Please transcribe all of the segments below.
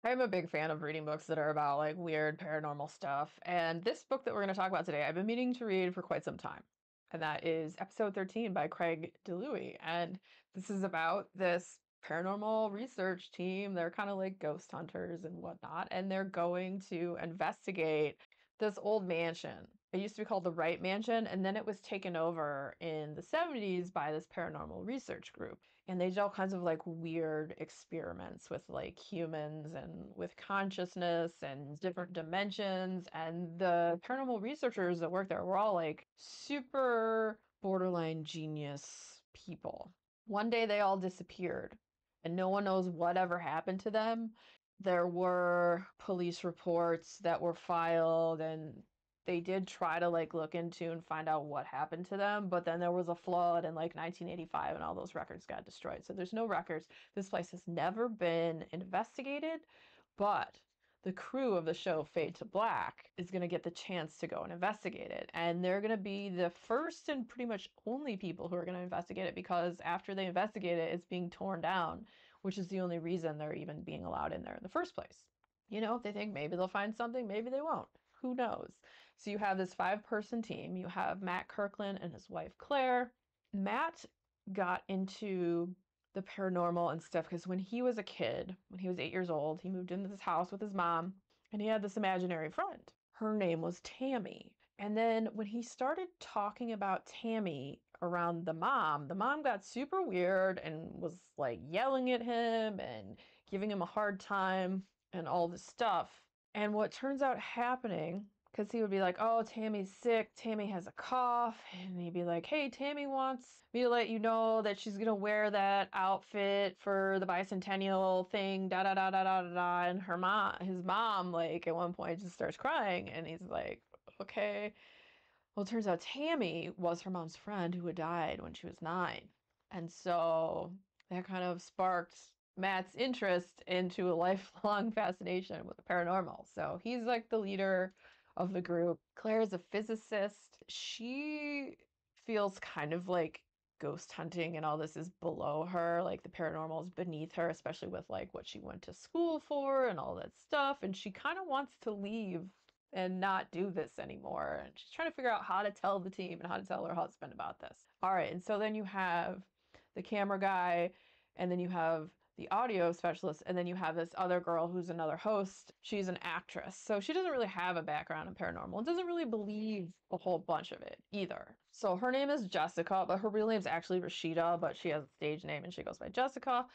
I'm a big fan of reading books that are about like weird paranormal stuff. And this book that we're going to talk about today, I've been meaning to read for quite some time. And that is episode 13 by Craig DiLouie. And this is about this paranormal research team. They're kind of like ghost hunters and whatnot. And they're going to investigate this old mansion. It used to be called the Wright Mansion, and then it was taken over in the 70s by this paranormal research group. And they did all kinds of like weird experiments with like humans and with consciousness and different dimensions. And the paranormal researchers that work there were all like super borderline genius people. One day they all disappeared and no one knows whatever happened to them. There were police reports that were filed, and they did try to like look into and find out what happened to them, but then there was a flood in like 1985 and all those records got destroyed. So there's no records. This place has never been investigated, but the crew of the show Fade to Black is going to get the chance to go and investigate it. And they're going to be the first and pretty much only people who are going to investigate it, because after they investigate it, it's being torn down, which is the only reason they're even being allowed in there in the first place. You know, if they think maybe they'll find something, maybe they won't. Who knows? So you have this 5-person team. You have Matt Kirkland and his wife Claire. Matt got into the paranormal and stuff because when he was a kid, when he was 8 years old, he moved into this house with his mom and he had this imaginary friend. Her name was Tammy. And then when he started talking about Tammy around the mom got super weird and was like yelling at him and giving him a hard time and all this stuff. And what turns out happening, because he would be like, oh, Tammy's sick, Tammy has a cough, and he'd be like, hey, Tammy wants me to let you know that she's gonna wear that outfit for the bicentennial thing, da da da da da da da. And his mom, like at one point just starts crying, and he's like, okay. Well, it turns out Tammy was her mom's friend who had died when she was 9. And so that kind of sparked Matt's interest into a lifelong fascination with the paranormal. So he's like the leader of the group. Claire is a physicist. She feels kind of like ghost hunting and all this is below her, like the paranormal is beneath her, especially with like what she went to school for and all that stuff. And she kind of wants to leave and not do this anymore. And she's trying to figure out how to tell the team and how to tell her husband about this. All right, and so then you have the camera guy, and then you have the audio specialist, and then you have this other girl who's another host. She's an actress, so she doesn't really have a background in paranormal and doesn't really believe a whole bunch of it either. So her name is Jessica, but her real name's actually Rashida, but she has a stage name and she goes by Jessica.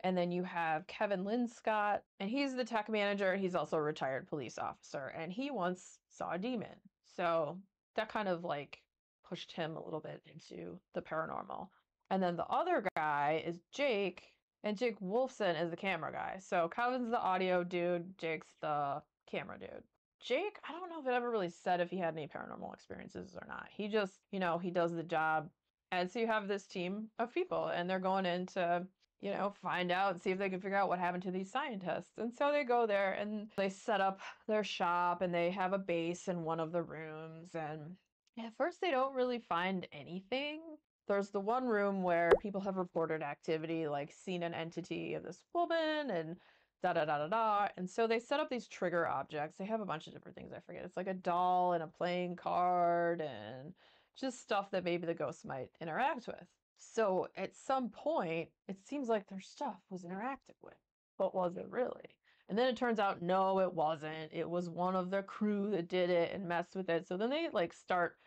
And then you have Kevin Linscott, and he's the tech manager. He's also a retired police officer, and he once saw a demon. So that kind of like pushed him a little bit into the paranormal. And then the other guy is Jake, and Jake Wolfson is the camera guy. So Kevin's the audio dude, Jake's the camera dude. Jake, I don't know if it ever really said if he had any paranormal experiences or not. He just, he does the job. And so you have this team of people, and they're going into find out and see if they can figure out what happened to these scientists. And so they go there and they set up their shop and they have a base in one of the rooms. And at first, they don't really find anything. There's the one room where people have reported activity, like seen an entity of this woman and da da da da da. And so they set up these trigger objects. They have a bunch of different things. I forget. It's like a doll and a playing card and just stuff that maybe the ghost might interact with. So at some point, it seems like their stuff was interacted with, but was it really? And then it turns out, no, it wasn't. It was one of their crew that did it and messed with it. So then they like start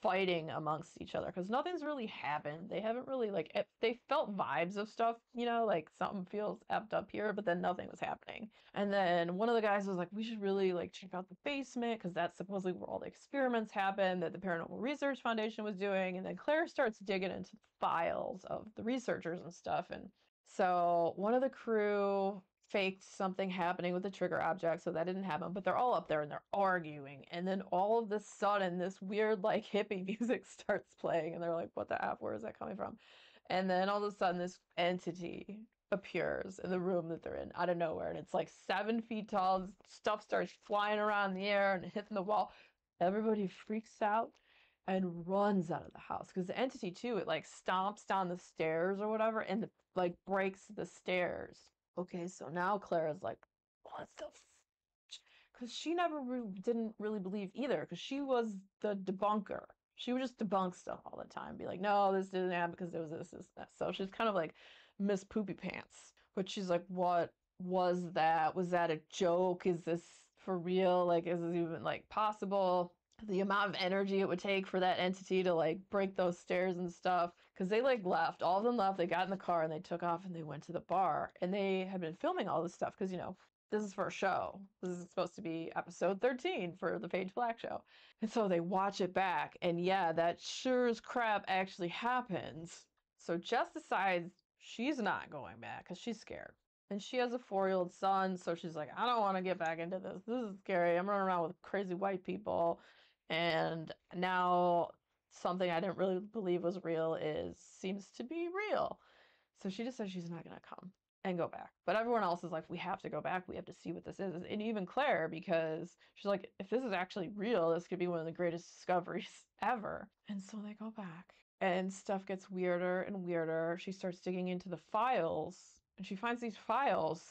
fighting amongst each other because nothing's really happened. They haven't really like they felt vibes of stuff, like something feels effed up here, but then nothing was happening. And then one of the guys was like, we should really like check out the basement because that's supposedly where all the experiments happened that the Paranormal Research Foundation was doing. And then Claire starts digging into the files of the researchers and stuff. And so one of the crew faked something happening with the trigger object, so that didn't happen, but they're all up there and they're arguing, and then all of a sudden this weird like hippie music starts playing and they're like, what the F, where is that coming from? And then all of a sudden this entity appears in the room that they're in out of nowhere, and it's like 7 feet tall. Stuff starts flying around in the air and hitting the wall. Everybody freaks out and runs out of the house because the entity too, it like stomps down the stairs or whatever and like breaks the stairs. Okay, so now Claire is like what the because she never didn't really believe either, because she was the debunker. She would just debunk stuff all the time, be like, no, this didn't happen because there was this, that. So she's kind of like Miss Poopy Pants. But she's like, what was that? Was that a joke? Is this for real? Like, is this even like possible? The amount of energy it would take for that entity to like break those stairs and stuff. Because they like left, all of them left. They got in the car and they took off and they went to the bar. And they had been filming all this stuff because, you know, this is for a show. This is supposed to be episode 13 for the Paige Black show. And so they watch it back, and yeah, that sure as crap actually happens. So Jess decides she's not going back because she's scared. And she has a 4-year-old son, so she's like, I don't want to get back into this. This is scary. I'm running around with crazy white people. And now something I didn't really believe was real seems to be real. So she just says she's not going to come and go back. But everyone else is like, we have to go back. We have to see what this is. And even Claire, because she's like, if this is actually real, this could be one of the greatest discoveries ever. And so they go back. And stuff gets weirder and weirder. She starts digging into the files, and she finds these files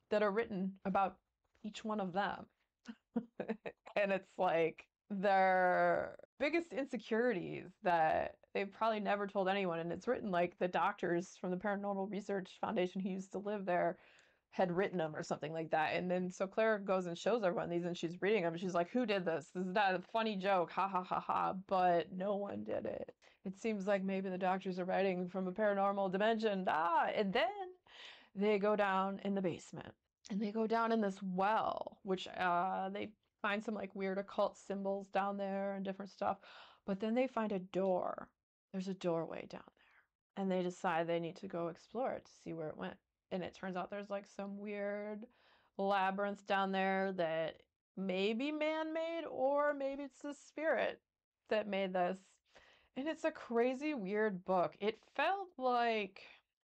that are written about each one of them. And it's like their biggest insecurities that they've probably never told anyone. And it's written like the doctors from the Paranormal Research Foundation who used to live there had written them or something like that. And then so Claire goes and shows everyone these, and she's reading them. She's like, who did this? This is not a funny joke. Ha ha ha ha. But no one did it. It seems like maybe the doctors are writing from a paranormal dimension. And then they go down in the basement. And they go down in this well, which they find some like weird occult symbols down there and different stuff. But then they find a door. There's a doorway down there. And they decide they need to go explore it to see where it went. And it turns out there's like some weird labyrinth down there that may be man-made, or maybe it's the spirit that made this. And it's a crazy, weird book. It felt like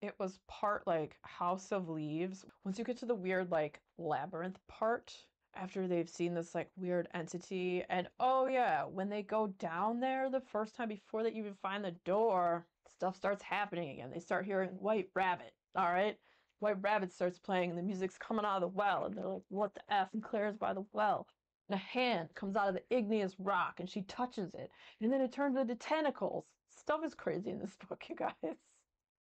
it was part like House of Leaves. Once you get to the weird like labyrinth part, after they've seen this like weird entity, and oh yeah, when they go down there the first time before they even find the door, stuff starts happening again. They start hearing White Rabbit, all right? White Rabbit starts playing and the music's coming out of the well, and they're like, what the F? And Claire's by the well. And a hand comes out of the igneous rock and she touches it. And then it turns into tentacles. Stuff is crazy in this book, you guys.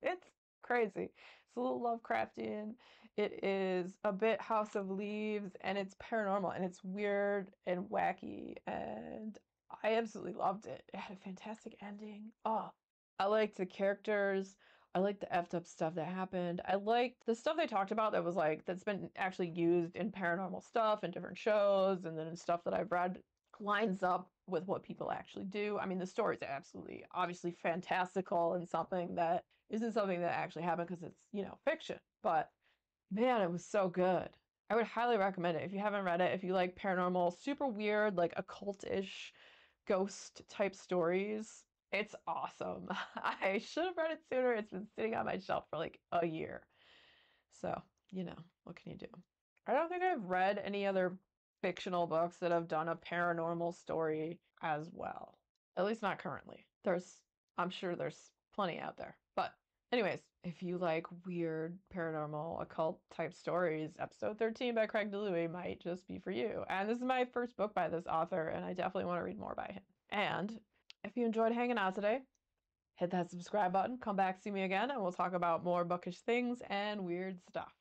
It's crazy. It's a little Lovecraftian. It is a bit House of Leaves, and it's paranormal, and it's weird and wacky, and I absolutely loved it. It had a fantastic ending. Oh, I liked the characters. I liked the effed up stuff that happened. I liked the stuff they talked about that was like, that's been actually used in paranormal stuff and different shows, and then stuff that I've read lines up with what people actually do. I mean, the story is absolutely, obviously fantastical and something that isn't something that actually happened because it's, you know, fiction. But man, it was so good. I would highly recommend it if you haven't read it. If you like paranormal, super weird, like occult-ish ghost type stories, it's awesome. I should have read it sooner. It's been sitting on my shelf for like a year. So, you know, what can you do? I don't think I've read any other fictional books that have done a paranormal story as well. At least not currently. I'm sure there's plenty out there. But anyways, if you like weird paranormal occult type stories, episode 13 by Craig DiLouie might just be for you. And this is my first book by this author, and I definitely want to read more by him. And if you enjoyed hanging out today, hit that subscribe button, come back, see me again, and we'll talk about more bookish things and weird stuff.